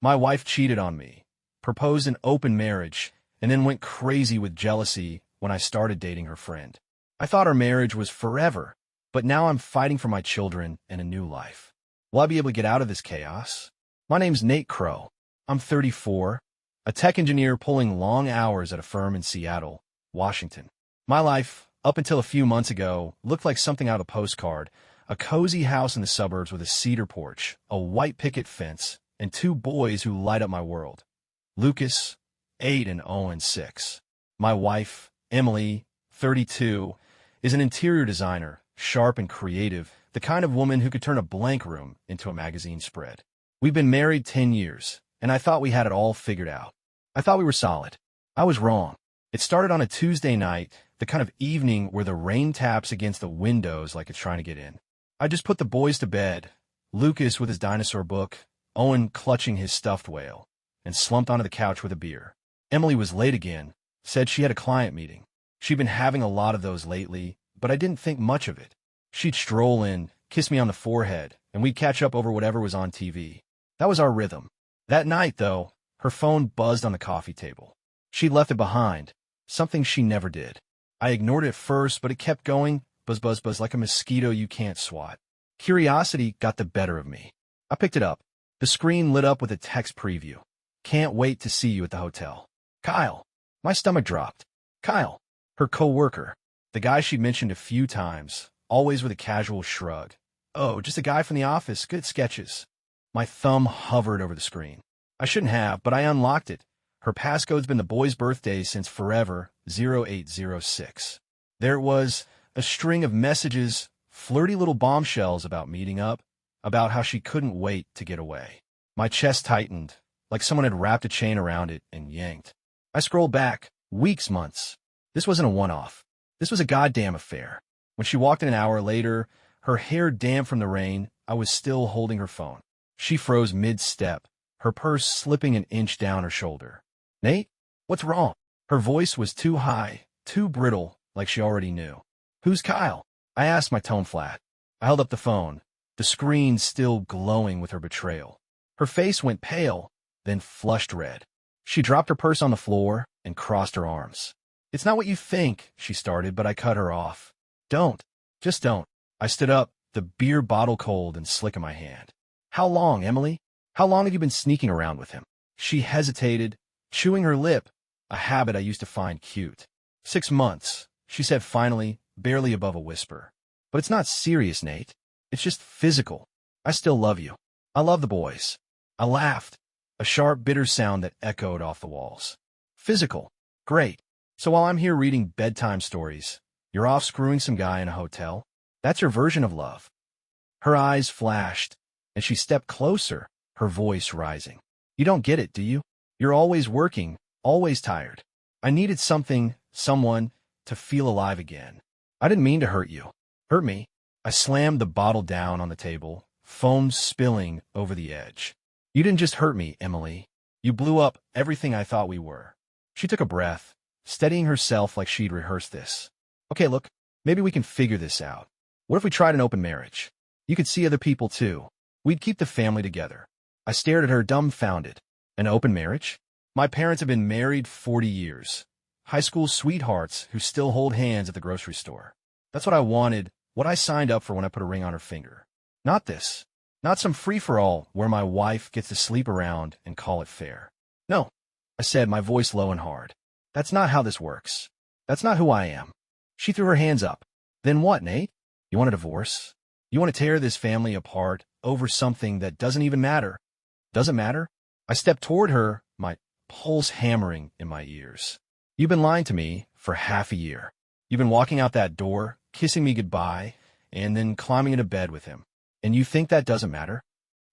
My wife cheated on me, proposed an open marriage, and then went crazy with jealousy when I started dating her friend. I thought our marriage was forever, but now I'm fighting for my children and a new life. Will I be able to get out of this chaos? My name's Nate Crowe. I'm 34, a tech engineer pulling long hours at a firm in Seattle, Washington. My life, up until a few months ago, looked like something out of a postcard: a cozy house in the suburbs with a cedar porch, a white picket fence, and two boys who light up my world. Lucas, 8, and Owen, 6. My wife, Emily, 32, is an interior designer, sharp and creative, the kind of woman who could turn a blank room into a magazine spread. We've been married 10 years, and I thought we had it all figured out. I thought we were solid. I was wrong. It started on a Tuesday night, the kind of evening where the rain taps against the windows like it's trying to get in. I just put the boys to bed, Lucas with his dinosaur book, Owen clutching his stuffed whale, and slumped onto the couch with a beer. Emily was late again, said she had a client meeting. She'd been having a lot of those lately, but I didn't think much of it. She'd stroll in, kiss me on the forehead, and we'd catch up over whatever was on TV. That was our rhythm. That night, though, her phone buzzed on the coffee table. She'd left it behind, something she never did. I ignored it at first, but it kept going, buzz, buzz, buzz, like a mosquito you can't swat. Curiosity got the better of me. I picked it up. The screen lit up with a text preview. Can't wait to see you at the hotel. Kyle. My stomach dropped. Kyle, her co-worker, the guy she'd mentioned a few times, always with a casual shrug. Oh, just a guy from the office, good sketches. My thumb hovered over the screen. I shouldn't have, but I unlocked it. Her passcode's been the boy's birthday since forever, 0806. There it was, a string of messages, flirty little bombshells about meeting up, about how she couldn't wait to get away. My chest tightened, like someone had wrapped a chain around it and yanked. I scrolled back, weeks, months. This wasn't a one-off. This was a goddamn affair. When she walked in an hour later, her hair damp from the rain, I was still holding her phone. She froze mid-step, her purse slipping an inch down her shoulder. Nate? What's wrong? Her voice was too high, too brittle, like she already knew. Who's Kyle? I asked, my tone flat. I held up the phone, the screen still glowing with her betrayal. Her face went pale, then flushed red. She dropped her purse on the floor and crossed her arms. It's not what you think, she started, but I cut her off. Don't. Just don't. I stood up, the beer bottle cold and slick in my hand. How long, Emily? How long have you been sneaking around with him? She hesitated, chewing her lip, a habit I used to find cute. 6 months, she said finally, barely above a whisper. But it's not serious, Nate. It's just physical. I still love you. I love the boys. I laughed, a sharp, bitter sound that echoed off the walls. Physical. Great. So while I'm here reading bedtime stories, you're off screwing some guy in a hotel? That's your version of love. Her eyes flashed, and she stepped closer, her voice rising. You don't get it, do you? You're always working, always tired. I needed something, someone, to feel alive again. I didn't mean to hurt you. Hurt me. I slammed the bottle down on the table, foam spilling over the edge. You didn't just hurt me, Emily. You blew up everything I thought we were. She took a breath, steadying herself like she'd rehearsed this. Okay, look, maybe we can figure this out. What if we tried an open marriage? You could see other people too. We'd keep the family together. I stared at her dumbfounded. An open marriage? My parents have been married 40 years. High school sweethearts who still hold hands at the grocery store. That's what I wanted, what I signed up for when I put a ring on her finger. Not this. Not some free-for-all where my wife gets to sleep around and call it fair. No, I said, my voice low and hard. That's not how this works. That's not who I am. She threw her hands up. Then what, Nate? You want a divorce? You want to tear this family apart over something that doesn't even matter? Doesn't matter? I stepped toward her, my pulse hammering in my ears. You've been lying to me for half a year. You've been walking out that door, kissing me goodbye, and then climbing into bed with him. And you think that doesn't matter?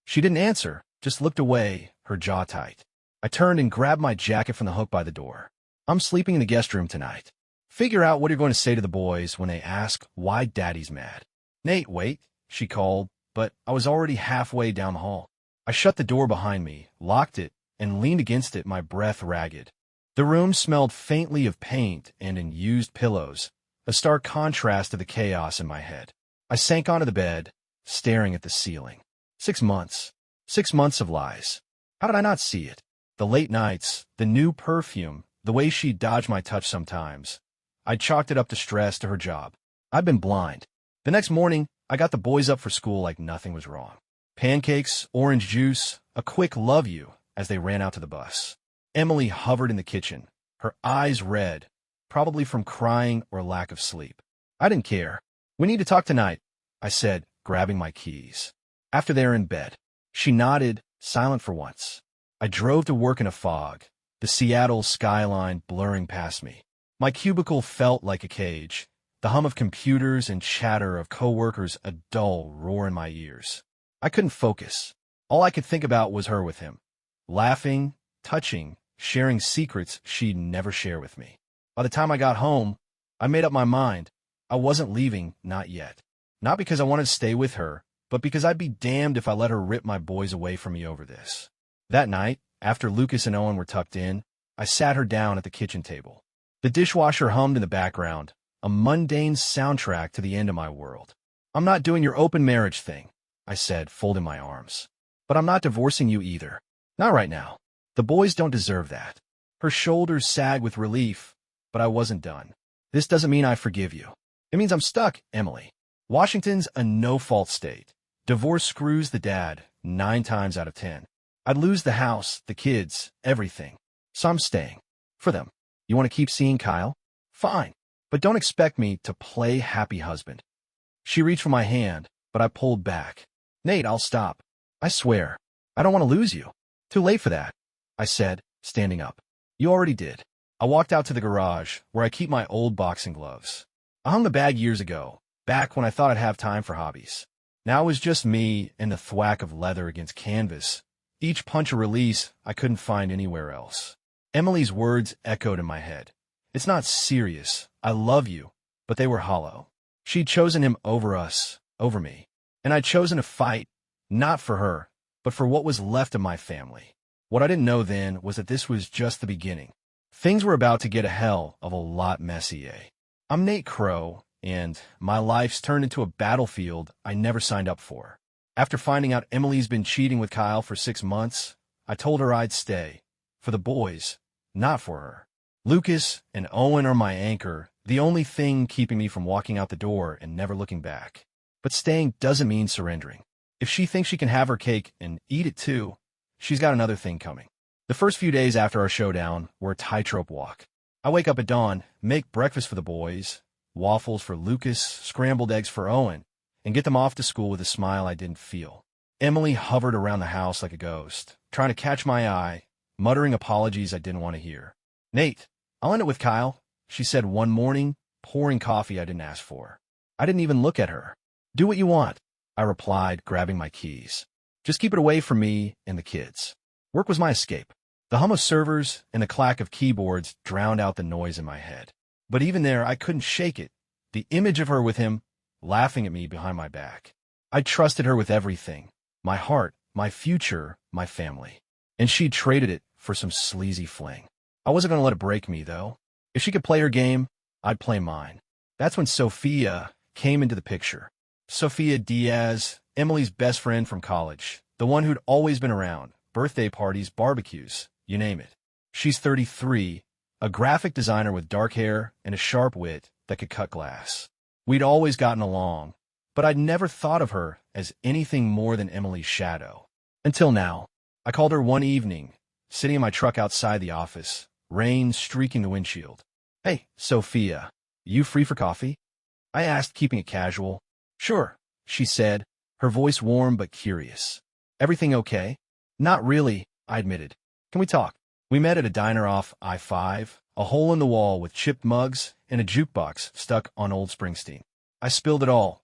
She didn't answer, just looked away, her jaw tight. I turned and grabbed my jacket from the hook by the door. I'm sleeping in the guest room tonight. Figure out what you're going to say to the boys when they ask why Daddy's mad. Nate, wait, she called, but I was already halfway down the hall. I shut the door behind me, locked it, and leaned against it, my breath ragged. The room smelled faintly of paint and in used pillows, a stark contrast to the chaos in my head. I sank onto the bed, staring at the ceiling. 6 months. 6 months of lies. How did I not see it? The late nights, the new perfume, the way she dodged my touch sometimes. I chalked it up to stress to her job. I'd been blind. The next morning, I got the boys up for school like nothing was wrong. Pancakes, orange juice, a quick love you as they ran out to the bus. Emily hovered in the kitchen, her eyes red, probably from crying or lack of sleep. I didn't care. We need to talk tonight, I said, grabbing my keys. After they're in bed. She nodded, silent for once. I drove to work in a fog, the Seattle skyline blurring past me. My cubicle felt like a cage, the hum of computers and chatter of coworkers a dull roar in my ears. I couldn't focus. All I could think about was her with him, laughing, touching, sharing secrets she'd never share with me. By the time I got home, I made up my mind. I wasn't leaving, not yet. Not because I wanted to stay with her, but because I'd be damned if I let her rip my boys away from me over this. That night, after Lucas and Owen were tucked in, I sat her down at the kitchen table. The dishwasher hummed in the background, a mundane soundtrack to the end of my world. I'm not doing your open marriage thing, I said, folding my arms. But I'm not divorcing you either. Not right now. The boys don't deserve that. Her shoulders sagged with relief, but I wasn't done. This doesn't mean I forgive you. It means I'm stuck, Emily. Washington's a no-fault state. Divorce screws the dad 9 times out of 10. I'd lose the house, the kids, everything. So I'm staying. For them. You want to keep seeing Kyle? Fine. But don't expect me to play happy husband. She reached for my hand, but I pulled back. Nate, I'll stop. I swear. I don't want to lose you. Too late for that, I said, standing up. You already did. I walked out to the garage, where I keep my old boxing gloves. I hung the bag years ago, back when I thought I'd have time for hobbies. Now it was just me and the thwack of leather against canvas, each punch a release I couldn't find anywhere else. Emily's words echoed in my head. It's not serious. I love you. But they were hollow. She'd chosen him over us, over me. And I'd chosen to fight, not for her, but for what was left of my family. What I didn't know then was that this was just the beginning. Things were about to get a hell of a lot messier. I'm Nate Crowe, and my life's turned into a battlefield I never signed up for. After finding out Emily's been cheating with Kyle for 6 months, I told her I'd stay. For the boys, not for her. Lucas and Owen are my anchor, the only thing keeping me from walking out the door and never looking back. But staying doesn't mean surrendering. If she thinks she can have her cake and eat it too, she's got another thing coming. The first few days after our showdown were a tightrope walk. I wake up at dawn, make breakfast for the boys, waffles for Lucas, scrambled eggs for Owen, and get them off to school with a smile I didn't feel. Emily hovered around the house like a ghost, trying to catch my eye, muttering apologies I didn't want to hear. Nate, I'll end it with Kyle, she said one morning, pouring coffee I didn't ask for. I didn't even look at her. Do what you want, I replied, grabbing my keys. Just keep it away from me and the kids. Work was my escape. The hum of servers and the clack of keyboards drowned out the noise in my head. But even there, I couldn't shake it. The image of her with him, laughing at me behind my back. I trusted her with everything. My heart, my future, my family. And she traded it for some sleazy fling. I wasn't going to let it break me, though. If she could play her game, I'd play mine. That's when Sofia came into the picture. Sofia Diaz, Emily's best friend from college. The one who'd always been around. Birthday parties, barbecues, you name it. She's 33, a graphic designer with dark hair and a sharp wit that could cut glass. We'd always gotten along, but I'd never thought of her as anything more than Emily's shadow. Until now. I called her one evening, sitting in my truck outside the office, rain streaking the windshield. Hey, Sofia, you free for coffee? I asked, keeping it casual. Sure, she said, her voice warm but curious. Everything okay? Not really, I admitted. Can we talk? We met at a diner off I-5, a hole in the wall with chipped mugs and a jukebox stuck on old Springsteen. I spilled it all.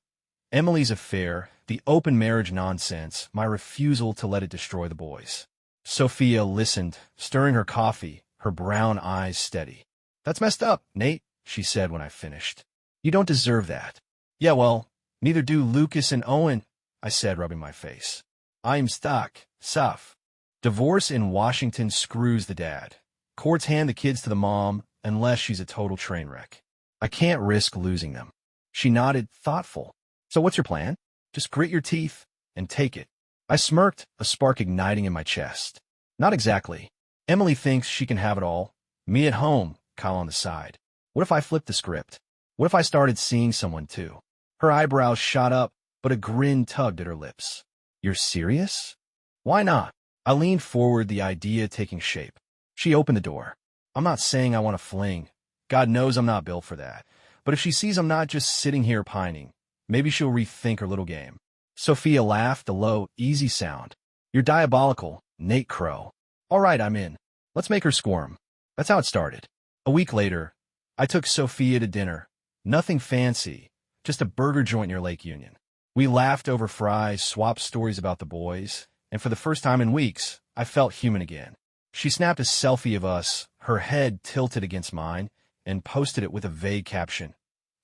Emily's affair, the open marriage nonsense, my refusal to let it destroy the boys. Sofia listened, stirring her coffee, her brown eyes steady. That's messed up, Nate, she said when I finished. You don't deserve that. Yeah, well, neither do Lucas and Owen, I said, rubbing my face. I'm stuck, Soph. Divorce in Washington screws the dad. Courts hand the kids to the mom unless she's a total train wreck. I can't risk losing them. She nodded, thoughtful. So what's your plan? Just grit your teeth and take it. I smirked, a spark igniting in my chest. Not exactly. Emily thinks she can have it all. Me at home, Kyle on the side. What if I flipped the script? What if I started seeing someone too? Her eyebrows shot up, but a grin tugged at her lips. You're serious? Why not? I leaned forward, the idea taking shape. She opened the door. I'm not saying I want to fling. God knows I'm not built for that. But if she sees I'm not just sitting here pining, maybe she'll rethink her little game. Sofia laughed, a low, easy sound. You're diabolical, Nate Crowe. All right, I'm in. Let's make her squirm. That's how it started. A week later, I took Sofia to dinner. Nothing fancy, just a burger joint near Lake Union. We laughed over fries, swapped stories about the boys, and for the first time in weeks, I felt human again. She snapped a selfie of us, her head tilted against mine, and posted it with a vague caption.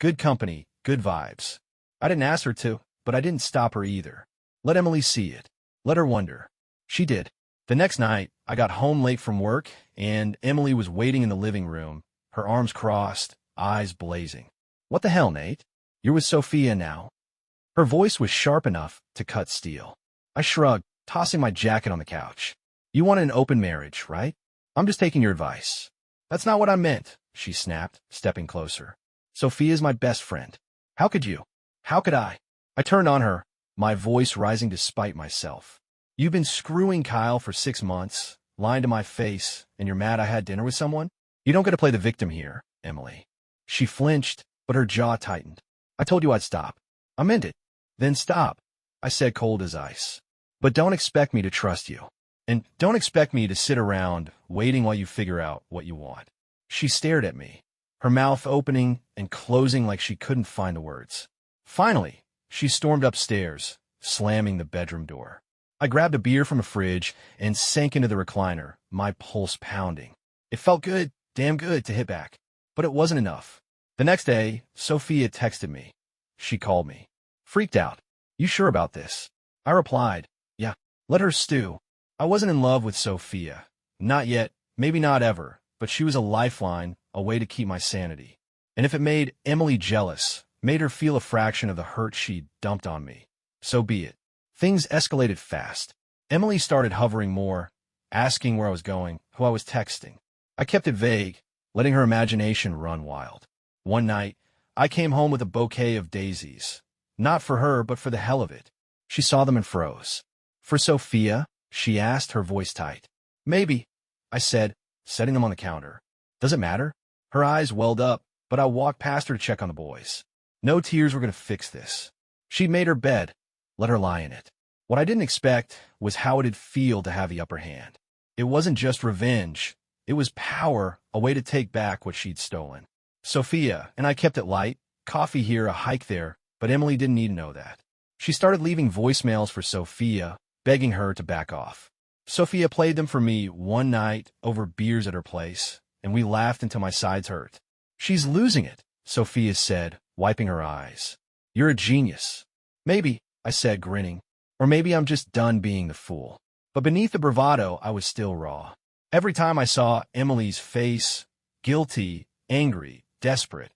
Good company, good vibes. I didn't ask her to, but I didn't stop her either. Let Emily see it. Let her wonder. She did. The next night, I got home late from work, and Emily was waiting in the living room, her arms crossed, eyes blazing. What the hell, Nate? You're with Sofia now. Her voice was sharp enough to cut steel. I shrugged, tossing my jacket on the couch. You wanted an open marriage, right? I'm just taking your advice. That's not what I meant, she snapped, stepping closer. Sofia's my best friend. How could you? How could I? I turned on her, my voice rising despite myself. You've been screwing Kyle for 6 months, lying to my face, and you're mad I had dinner with someone? You don't get to play the victim here, Emily. She flinched, but her jaw tightened. I told you I'd stop. I meant it. Then stop, I said, cold as ice. But don't expect me to trust you. And don't expect me to sit around waiting while you figure out what you want. She stared at me, her mouth opening and closing like she couldn't find the words. Finally, she stormed upstairs, slamming the bedroom door. I grabbed a beer from a fridge and sank into the recliner, my pulse pounding. It felt good, damn good, to hit back. But it wasn't enough. The next day, Sofia texted me. She called me. Freaked out. You sure about this? I replied, yeah, let her stew. I wasn't in love with Sofia. Not yet, maybe not ever, but she was a lifeline, a way to keep my sanity. And if it made Emily jealous, made her feel a fraction of the hurt she'd dumped on me, so be it. Things escalated fast. Emily started hovering more, asking where I was going, who I was texting. I kept it vague, letting her imagination run wild. One night, I came home with a bouquet of daisies. Not for her, but for the hell of it. She saw them and froze. For Sofia? She asked, her voice tight. Maybe, I said, setting them on the counter. Does it matter? Her eyes welled up, but I walked past her to check on the boys. No tears were going to fix this. She'd made her bed. Let her lie in it. What I didn't expect was how it'd feel to have the upper hand. It wasn't just revenge. It was power, a way to take back what she'd stolen. Sofia and I kept it light, coffee here, a hike there, but Emily didn't need to know that. She started leaving voicemails for Sofia, begging her to back off. Sofia played them for me one night over beers at her place, and we laughed until my sides hurt. She's losing it, Sofia said, wiping her eyes. You're a genius. Maybe, I said, grinning. Or maybe I'm just done being the fool. But beneath the bravado, I was still raw. Every time I saw Emily's face, guilty, angry, desperate,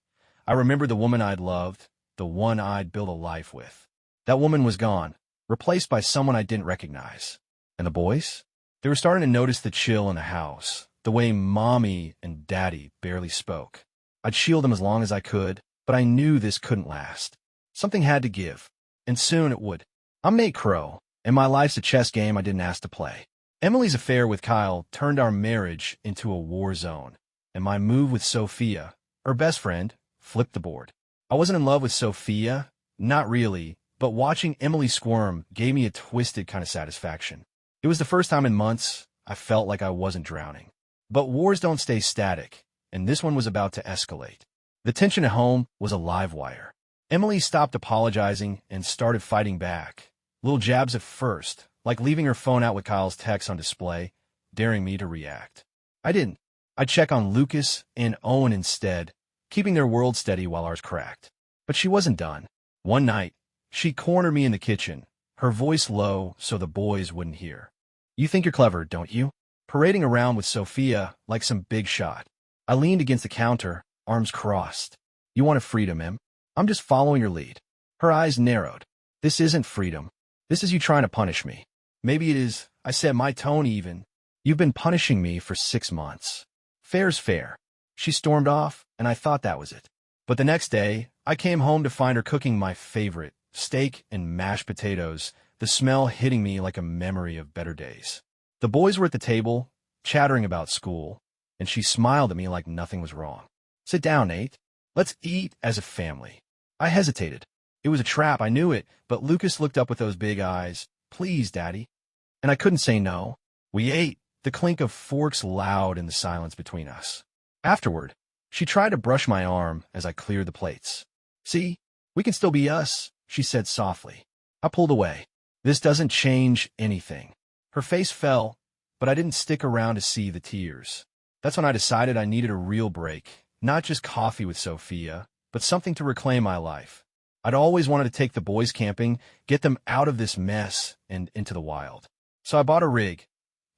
I remembered the woman I'd loved, the one I'd built a life with. That woman was gone, replaced by someone I didn't recognize. And the boys? They were starting to notice the chill in the house, the way Mommy and Daddy barely spoke. I'd shield them as long as I could, but I knew this couldn't last. Something had to give, and soon it would. I'm Nate Crowe, and my life's a chess game I didn't ask to play. Emily's affair with Kyle turned our marriage into a war zone, and my move with Sofia, her best friend, flipped the board. I wasn't in love with Sofia, not really, but watching Emily squirm gave me a twisted kind of satisfaction. It was the first time in months I felt like I wasn't drowning. But wars don't stay static, and this one was about to escalate. The tension at home was a live wire. Emily stopped apologizing and started fighting back. Little jabs at first, like leaving her phone out with Kyle's text on display, daring me to react. I didn't. I'd check on Lucas and Owen instead, keeping their world steady while ours cracked. But she wasn't done. One night, she cornered me in the kitchen, her voice low so the boys wouldn't hear. You think you're clever, don't you? Parading around with Sofia like some big shot. I leaned against the counter, arms crossed. You wanted freedom, Em? I'm just following your lead. Her eyes narrowed. This isn't freedom. This is you trying to punish me. Maybe it is, I said, my tone even. You've been punishing me for 6 months. Fair's fair. She stormed off, and I thought that was it. But the next day, I came home to find her cooking my favorite, steak and mashed potatoes, the smell hitting me like a memory of better days. The boys were at the table, chattering about school, and she smiled at me like nothing was wrong. Sit down, Nate. Let's eat as a family. I hesitated. It was a trap, I knew it, but Lucas looked up with those big eyes. Please, Daddy. And I couldn't say no. We ate, the clink of forks loud in the silence between us. Afterward, she tried to brush my arm as I cleared the plates. See, we can still be us, she said softly. I pulled away. This doesn't change anything. Her face fell, but I didn't stick around to see the tears. That's when I decided I needed a real break, not just coffee with Sofia, but something to reclaim my life. I'd always wanted to take the boys camping, get them out of this mess and into the wild. So I bought a rig.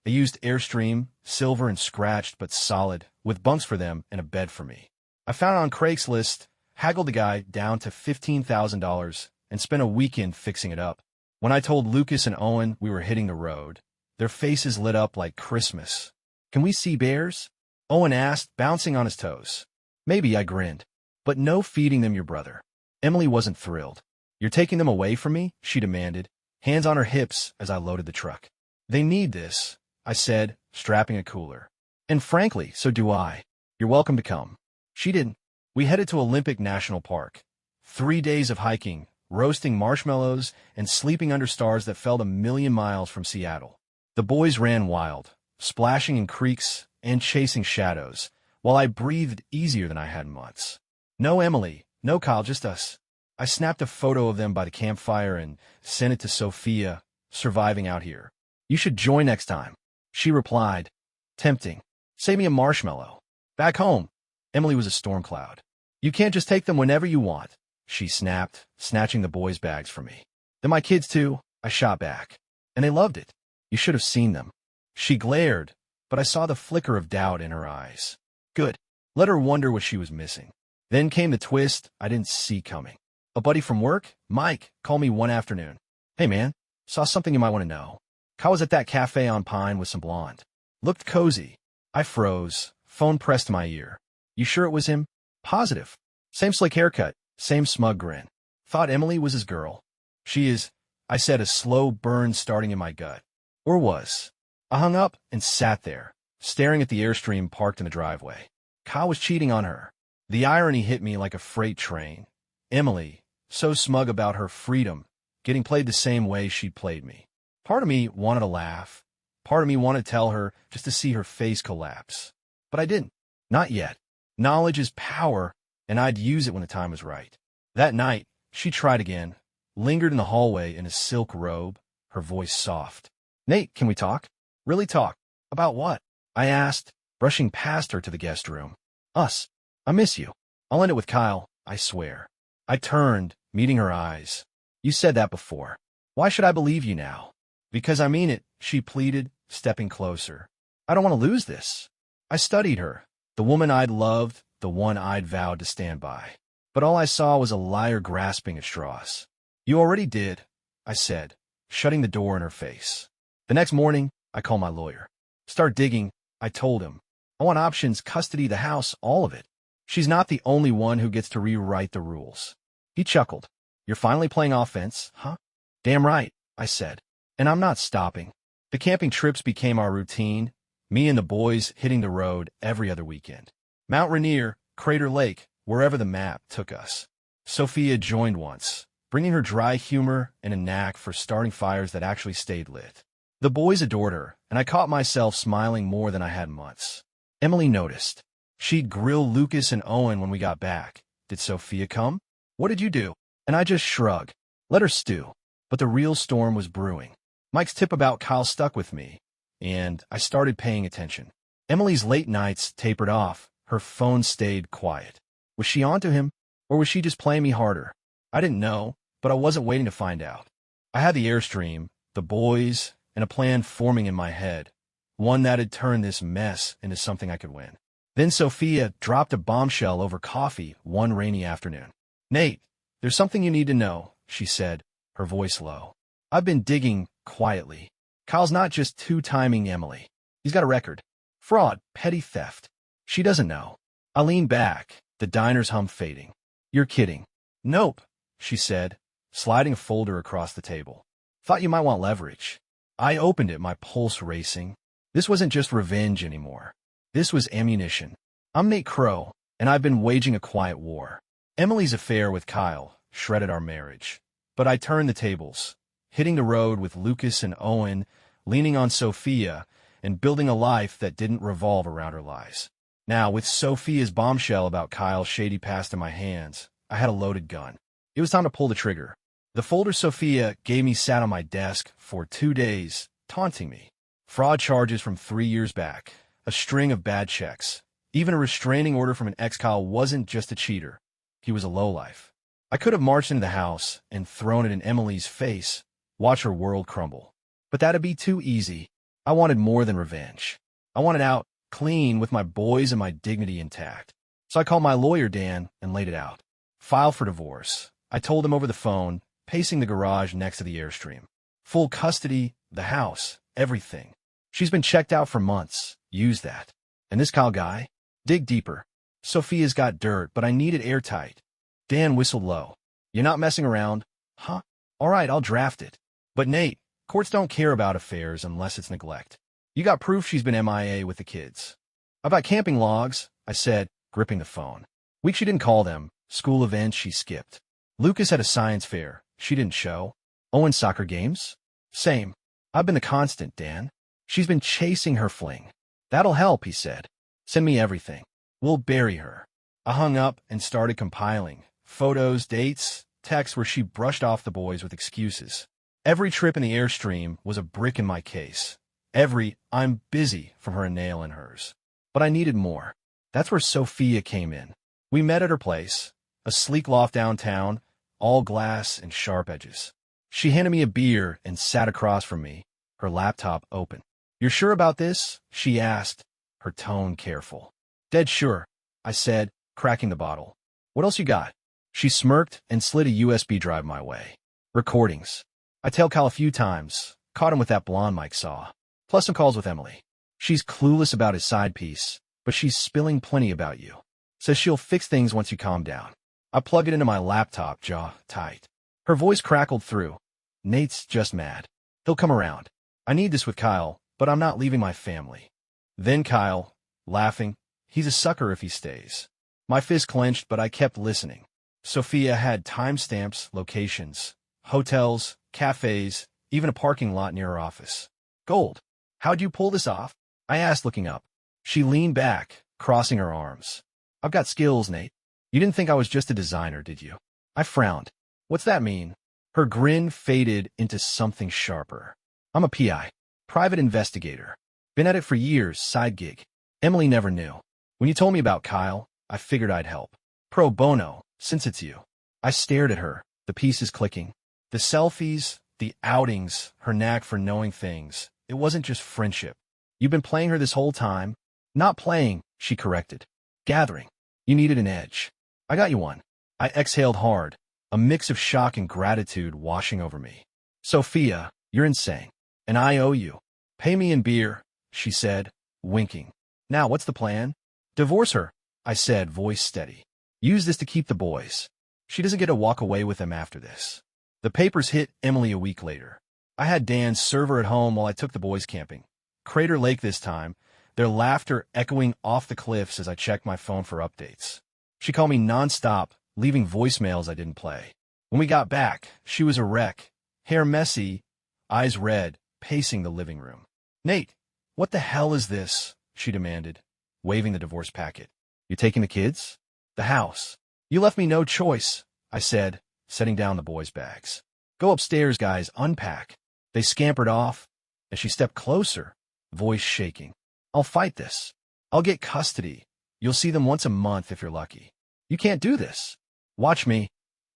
I used Airstream, silver and scratched but solid, with bunks for them and a bed for me. I found it on Craigslist, haggled the guy down to $15,000, and spent a weekend fixing it up. When I told Lucas and Owen we were hitting the road, their faces lit up like Christmas. Can we see bears? Owen asked, bouncing on his toes. Maybe, I grinned. But no feeding them your brother. Emily wasn't thrilled. You're taking them away from me? She demanded, hands on her hips as I loaded the truck. They need this, I said, strapping a cooler. And frankly, so do I. You're welcome to come. She didn't. We headed to Olympic National Park. 3 days of hiking, roasting marshmallows, and sleeping under stars that felt 1,000,000 miles from Seattle. The boys ran wild, splashing in creeks and chasing shadows, while I breathed easier than I had in months. No Emily, no Kyle, just us. I snapped a photo of them by the campfire and sent it to Sofia, surviving out here. You should join next time. She replied, tempting. Save me a marshmallow. Back home. Emily was a storm cloud. You can't just take them whenever you want, she snapped, snatching the boys' bags from me. They're my kids too, I shot back. And they loved it. You should have seen them. She glared, but I saw the flicker of doubt in her eyes. Good. Let her wonder what she was missing. Then came the twist I didn't see coming. A buddy from work, Mike, called me one afternoon. Hey man, saw something you might want to know. Kyle was at that cafe on Pine with some blonde. Looked cozy. I froze, phone pressed to my ear. You sure it was him? Positive. Same slick haircut, same smug grin. Thought Emily was his girl. She is, I said, a slow burn starting in my gut. Or was. I hung up and sat there, staring at the Airstream parked in the driveway. Kyle was cheating on her. The irony hit me like a freight train. Emily, so smug about her freedom, getting played the same way she'd played me. Part of me wanted to laugh. Part of me wanted to tell her just to see her face collapse. But I didn't. Not yet. Knowledge is power, and I'd use it when the time was right. That night, she tried again, lingered in the hallway in a silk robe, her voice soft. Nate, can we talk? Really talk? About what? I asked, brushing past her to the guest room. Us. I miss you. I'll end it with Kyle, I swear. I turned, meeting her eyes. You said that before. Why should I believe you now? Because I mean it, she pleaded, stepping closer. I don't want to lose this. I studied her, the woman I'd loved, the one I'd vowed to stand by. But all I saw was a liar grasping at straws. You already did, I said, shutting the door in her face. The next morning, I called my lawyer. Start digging, I told him. I want options, custody, the house, all of it. She's not the only one who gets to rewrite the rules. He chuckled. You're finally playing offense, huh? Damn right, I said. And I'm not stopping. The camping trips became our routine, me and the boys hitting the road every other weekend. Mount Rainier, Crater Lake, wherever the map took us. Sofia joined once, bringing her dry humor and a knack for starting fires that actually stayed lit. The boys adored her, and I caught myself smiling more than I had in months. Emily noticed. She'd grill Lucas and Owen when we got back. Did Sofia come? What did you do? And I just shrugged. Let her stew. But the real storm was brewing. Mike's tip about Kyle stuck with me, and I started paying attention. Emily's late nights tapered off. Her phone stayed quiet. Was she onto him, or was she just playing me harder? I didn't know, but I wasn't waiting to find out. I had the Airstream, the boys, and a plan forming in my head, one that had turned this mess into something I could win. Then Sofia dropped a bombshell over coffee one rainy afternoon. Nate, there's something you need to know, she said, her voice low. I've been digging quietly. Kyle's not just two-timing Emily. He's got a record. Fraud, petty theft. She doesn't know. I lean back, the diner's hum fading. You're kidding. Nope, she said, sliding a folder across the table. Thought you might want leverage. I opened it, my pulse racing. This wasn't just revenge anymore. This was ammunition. I'm Nate Crowe, and I've been waging a quiet war. Emily's affair with Kyle shredded our marriage. But I turned the tables, hitting the road with Lucas and Owen, leaning on Sofia, and building a life that didn't revolve around her lies. Now, with Sofia's bombshell about Kyle's shady past in my hands, I had a loaded gun. It was time to pull the trigger. The folder Sofia gave me sat on my desk for 2 days, taunting me. Fraud charges from 3 years back, a string of bad checks. Even a restraining order from an ex. Kyle wasn't just a cheater. He was a lowlife. I could have marched into the house and thrown it in Emily's face, watch her world crumble. But that'd be too easy. I wanted more than revenge. I wanted out, clean, with my boys and my dignity intact. So I called my lawyer, Dan, and laid it out. File for divorce. I told him over the phone, pacing the garage next to the Airstream. Full custody, the house, everything. She's been checked out for months. Use that. And this Kyle guy? Dig deeper. Sofia's got dirt, but I need it airtight. Dan whistled low. You're not messing around? Huh? All right, I'll draft it. But Nate, courts don't care about affairs unless it's neglect. You got proof she's been MIA with the kids. About camping logs, I said, gripping the phone. Weeks she didn't call them. School events she skipped. Lucas had a science fair. She didn't show. Owen soccer games? Same. I've been the constant, Dan. She's been chasing her fling. That'll help, he said. Send me everything. We'll bury her. I hung up and started compiling. Photos, dates, texts where she brushed off the boys with excuses. Every trip in the Airstream was a brick in my case. Every I'm busy from her a nail in hers. But I needed more. That's where Sofia came in. We met at her place, a sleek loft downtown, all glass and sharp edges. She handed me a beer and sat across from me, her laptop open. You're sure about this? She asked, her tone careful. Dead sure, I said, cracking the bottle. What else you got? She smirked and slid a USB drive my way. Recordings. I tailed Kyle a few times, caught him with that blonde Mike saw. Plus some calls with Emily. She's clueless about his side piece, but she's spilling plenty about you. Says she'll fix things once you calm down. I plug it into my laptop, jaw tight. Her voice crackled through. Nate's just mad. He'll come around. I need this with Kyle, but I'm not leaving my family. Then Kyle, laughing, he's a sucker if he stays. My fist clenched, but I kept listening. Sofia had timestamps, locations, hotels, cafes, even a parking lot near her office. Gold. How'd you pull this off? I asked, looking up. She leaned back, crossing her arms. I've got skills, Nate. You didn't think I was just a designer, did you? I frowned. What's that mean? Her grin faded into something sharper. I'm a PI, private investigator. Been at it for years, side gig. Emily never knew. When you told me about Kyle, I figured I'd help. Pro bono, since it's you. I stared at her, the pieces clicking. The selfies, the outings, her knack for knowing things. It wasn't just friendship. You've been playing her this whole time. Not playing, she corrected. Gathering. You needed an edge. I got you one. I exhaled hard, a mix of shock and gratitude washing over me. Sofia, you're insane. And I owe you. Pay me in beer, she said, winking. Now, what's the plan? Divorce her, I said, voice steady. Use this to keep the boys. She doesn't get to walk away with them after this. The papers hit Emily a week later. I had Dan serve her at home while I took the boys camping. Crater Lake this time, their laughter echoing off the cliffs as I checked my phone for updates. She called me nonstop, leaving voicemails I didn't play. When we got back, she was a wreck, hair messy, eyes red, pacing the living room. Nate, what the hell is this? She demanded, waving the divorce packet. You taking the kids? The house. You left me no choice, I said, setting down the boys' bags. Go upstairs, guys, unpack. They scampered off. As she stepped closer, voice shaking. I'll fight this. I'll get custody. You'll see them once a month if you're lucky. You can't do this. Watch me,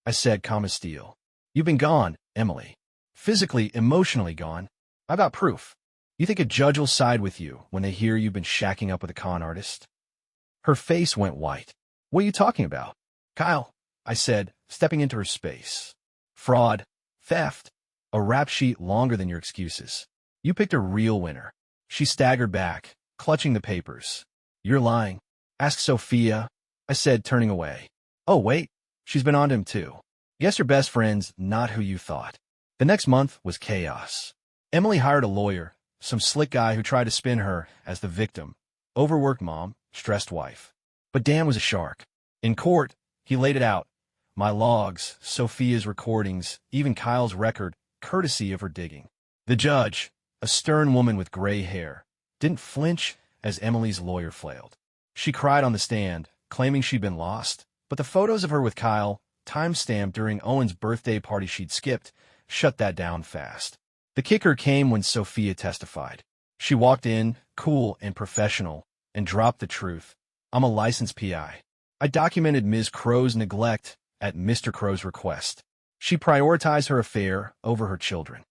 I said, calm as steel. You've been gone, Emily. Physically, emotionally gone. I got proof. You think a judge will side with you when they hear you've been shacking up with a con artist? Her face went white. What are you talking about? Kyle, I said, stepping into her space. Fraud, theft, a rap sheet longer than your excuses. You picked a real winner. She staggered back, clutching the papers. "You're lying." "Ask Sofia," I said, turning away. "Oh, wait. She's been on to him, too. Guess your best friend's not who you thought." The next month was chaos. Emily hired a lawyer, some slick guy who tried to spin her as the victim. Overworked mom, stressed wife. But Dan was a shark. In court, he laid it out. My logs, Sofia's recordings, even Kyle's record, courtesy of her digging. The judge, a stern woman with gray hair, didn't flinch as Emily's lawyer flailed. She cried on the stand, claiming she'd been lost, but the photos of her with Kyle, time-stamped during Owen's birthday party she'd skipped, shut that down fast. The kicker came when Sofia testified. She walked in, cool and professional, and dropped the truth. "I'm a licensed PI. I documented Ms. Crowe's neglect at Mr. Crowe's request." She prioritized her affair over her children.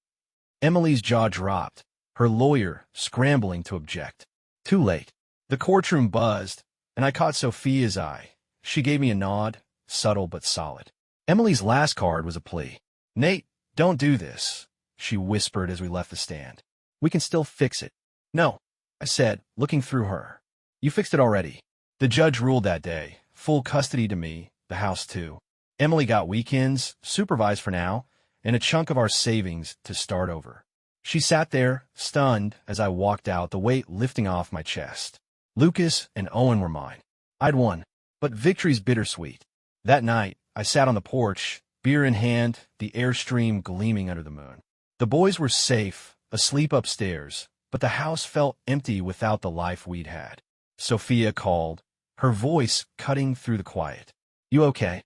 Emily's jaw dropped, her lawyer scrambling to object. Too late. The courtroom buzzed, and I caught Sofia's eye. She gave me a nod, subtle but solid. Emily's last card was a plea. "Nate, don't do this," she whispered as we left the stand. "We can still fix it." "No," I said, looking through her. "You fixed it already." The judge ruled that day, full custody to me, the house too. Emily got weekends, supervised for now, and a chunk of our savings to start over. She sat there, stunned, as I walked out, the weight lifting off my chest. Lucas and Owen were mine. I'd won, but victory's bittersweet. That night, I sat on the porch, beer in hand, the airstream gleaming under the moon. The boys were safe, asleep upstairs, but the house felt empty without the life we'd had. Sofia called, her voice cutting through the quiet. "You okay?"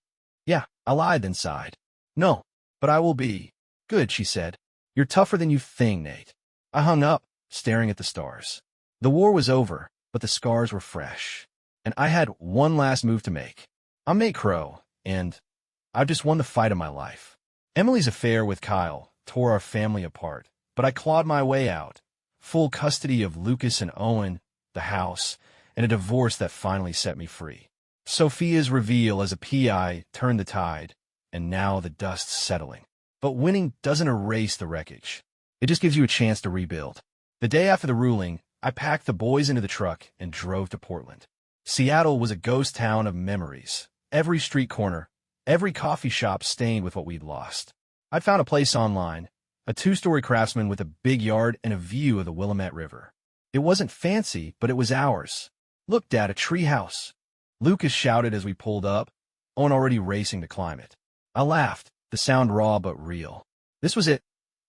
"Yeah," I lied, then sighed. "No, but I will be." "Good," she said. "You're tougher than you think, Nate." I hung up, staring at the stars. The war was over, but the scars were fresh. And I had one last move to make. I'm Nate Crowe, and I've just won the fight of my life. Emily's affair with Kyle tore our family apart, but I clawed my way out. Full custody of Lucas and Owen, the house, and a divorce that finally set me free. Sofia's reveal as a PI turned the tide, and now the dust's settling. But winning doesn't erase the wreckage. It just gives you a chance to rebuild. The day after the ruling, I packed the boys into the truck and drove to Portland. Seattle was a ghost town of memories. Every street corner, every coffee shop stained with what we'd lost. I'd found a place online, a 2-story craftsman with a big yard and a view of the Willamette River. It wasn't fancy, but it was ours. "Look, Dad, a tree house." Lucas shouted as we pulled up, Owen already racing to climb it. I laughed, the sound raw but real. This was it,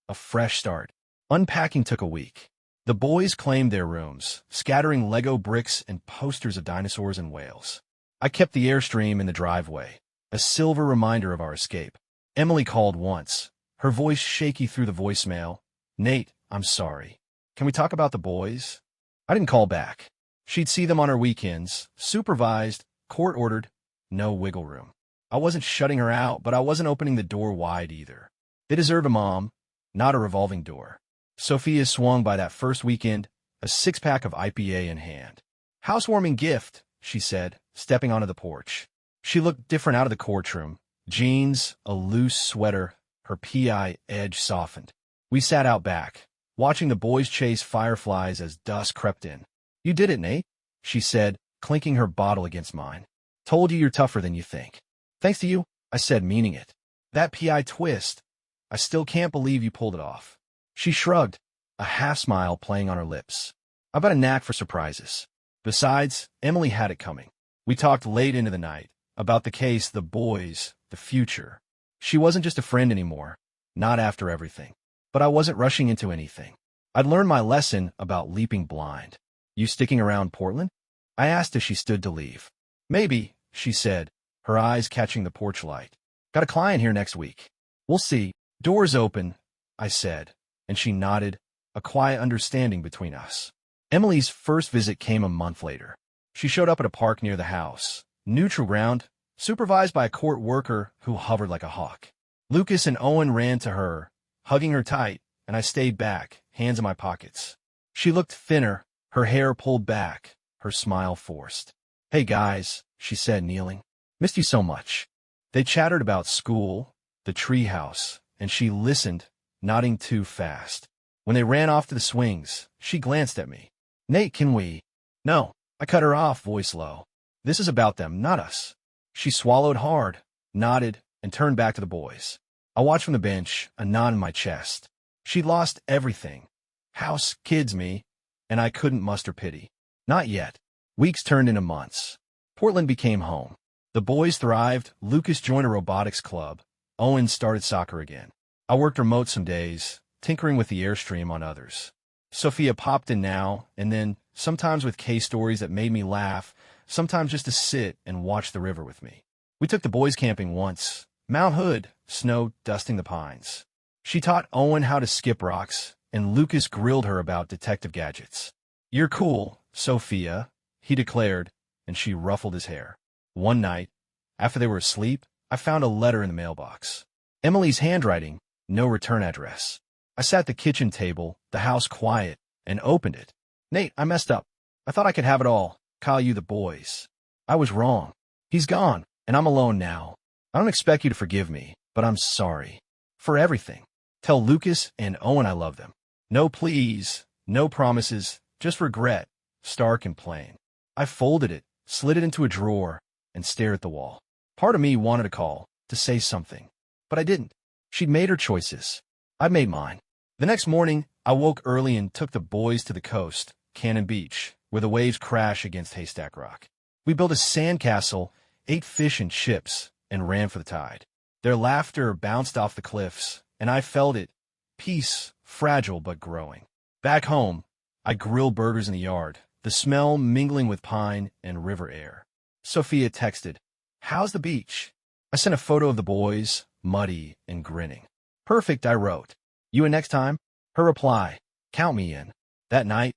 a fresh start. Unpacking took a week. The boys claimed their rooms, scattering Lego bricks and posters of dinosaurs and whales. I kept the Airstream in the driveway, a silver reminder of our escape. Emily called once, her voice shaky through the voicemail. "Nate, I'm sorry. Can we talk about the boys?" I didn't call back. She'd see them on her weekends, supervised, court-ordered, no wiggle room. I wasn't shutting her out, but I wasn't opening the door wide either. They deserved a mom, not a revolving door. Sofia swung by that first weekend, a 6-pack of IPA in hand. "Housewarming gift," she said, stepping onto the porch. She looked different out of the courtroom. Jeans, a loose sweater, her PI edge softened. We sat out back, watching the boys chase fireflies as dusk crept in. "You did it, Nate," she said, clinking her bottle against mine. "Told you you're tougher than you think." "Thanks to you," I said, meaning it. "That PI twist, I still can't believe you pulled it off." She shrugged, a half-smile playing on her lips. "I've got a knack for surprises." Besides, Emily had it coming. We talked late into the night, about the case, the boys, the future. She wasn't just a friend anymore, not after everything. But I wasn't rushing into anything. I'd learned my lesson about leaping blind. "You sticking around Portland?" I asked as she stood to leave. "Maybe," she said, her eyes catching the porch light. "Got a client here next week." "We'll see." "Doors open," I said, and she nodded, a quiet understanding between us. Emily's first visit came a month later. She showed up at a park near the house, neutral ground, supervised by a court worker who hovered like a hawk. Lucas and Owen ran to her, hugging her tight, and I stayed back, hands in my pockets. She looked thinner, her hair pulled back, her smile forced. "Hey guys," she said, kneeling. "Missed you so much." They chattered about school, the treehouse, and she listened, nodding too fast. When they ran off to the swings, she glanced at me. Nate, can we? No. I cut her off, voice low. This is about them, not us. She swallowed hard, nodded, and turned back to the boys. I watched from the bench, a knot in my chest. She'd lost everything. House, kids, me. And I couldn't muster pity. Not yet. Weeks turned into months. Portland became home. The boys thrived, Lucas joined a robotics club. Owen started soccer again. I worked remote some days, tinkering with the Airstream on others. Sofia popped in now and then, sometimes with case stories that made me laugh, sometimes just to sit and watch the river with me. We took the boys camping once. Mount Hood, snow dusting the pines. She taught Owen how to skip rocks, and Lucas grilled her about detective gadgets. You're cool, Sofia, he declared, and she ruffled his hair. One night, after they were asleep, I found a letter in the mailbox. Emily's handwriting, no return address. I sat at the kitchen table, the house quiet, and opened it. Nate, I messed up. I thought I could have it all, call you the boys. I was wrong. He's gone, and I'm alone now. I don't expect you to forgive me, but I'm sorry. For everything. Tell Lucas and Owen I love them. No please, no promises, just regret, stark and plain. I folded it, slid it into a drawer, and stared at the wall. Part of me wanted to call, to say something. But I didn't. She'd made her choices. I'd made mine. The next morning, I woke early and took the boys to the coast, Cannon Beach, where the waves crash against Haystack Rock. We built a sandcastle, ate fish and chips, and ran for the tide. Their laughter bounced off the cliffs, and I felt it. Peace, fragile but growing. Back home, I grilled burgers in the yard, the smell mingling with pine and river air. Sofia texted, "How's the beach?" I sent a photo of the boys, muddy and grinning. "Perfect," I wrote. "You in next time?" Her reply, "Count me in." That night,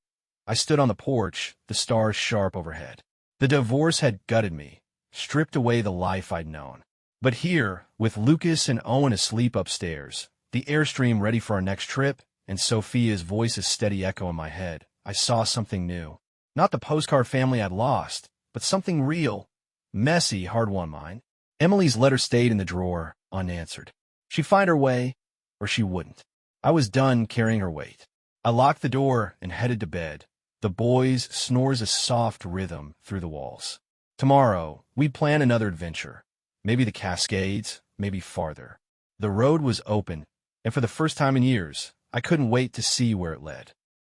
I stood on the porch, the stars sharp overhead. The divorce had gutted me, stripped away the life I'd known. But here, with Lucas and Owen asleep upstairs, the Airstream ready for our next trip, and Sofia's voice a steady echo in my head, I saw something new. Not the postcard family I'd lost, but something real. Messy, hard-won mine. Emily's letter stayed in the drawer, unanswered. She'd find her way, or she wouldn't. I was done carrying her weight. I locked the door and headed to bed. The boys' snores a soft rhythm through the walls. Tomorrow, we'd plan another adventure. Maybe the Cascades, maybe farther. The road was open, and for the first time in years, I couldn't wait to see where it led.